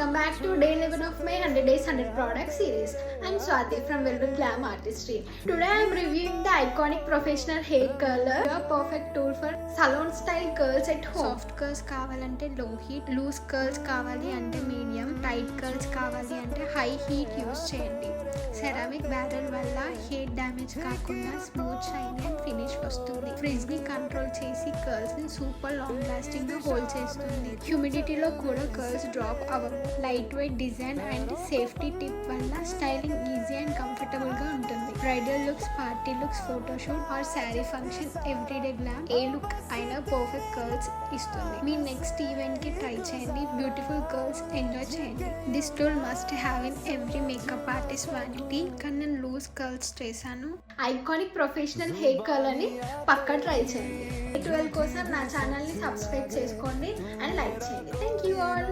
Welcome back to day 11 of my 100 days 100 product series. I'm Swati from Wellwood Glam Artistry. Today I'm reviewing the iconic professional hair curler, a perfect tool for salon style curls at home. Soft curls కావాలంటే లో heat, loose curls కావాలి అంటే medium, tight curls కావాలి అంటే high heat use చేయండి. Ceramic barrel వల్ల hair damage కాకుండా smooth shine and finish వస్తుంది. ఫ్రిడ్జ్ ని కంట్రోల్ చేసి కర్ల్స్ ని సూపర్ లాంగ్ లాస్టింగ్ గా హోల్డ్ చేస్తుంది. హ్యూమిడిటీలో కూడా కర్ల్స్ డ్రాప్ అవ్వవు. Light weight design and safety tip వల్ల స్టైలింగ్ ఈజీ అండ్ కంఫర్టబుల్ గా ఉంటుంది. Bridal looks, party looks, photoshoot or sari function, everyday glam ఏ లుక్ అయినా పర్ఫెక్ట్ కర్ల్స్ ఇస్తుంది. మీ నెక్స్ట్ ఈవెంట్ కి ట్రై చేయండి, బ్యూటిఫుల్ కర్ల్స్ ఎంజాయ్ చేయండి. This tool must have in every makeup artist vanity. కానీ నేను లూజ్ కర్ల్స్ చేశాను. ఐకానిక్ ప్రొఫెషనల్ హెయిర్ కలర్ ని పక్కా ట్రై చేయండి. 12 కోసం నా ఛానల్ ని సబ్స్క్రైబ్ చేసుకోండి అండ్ లైక్ చేయండి. Thank you all.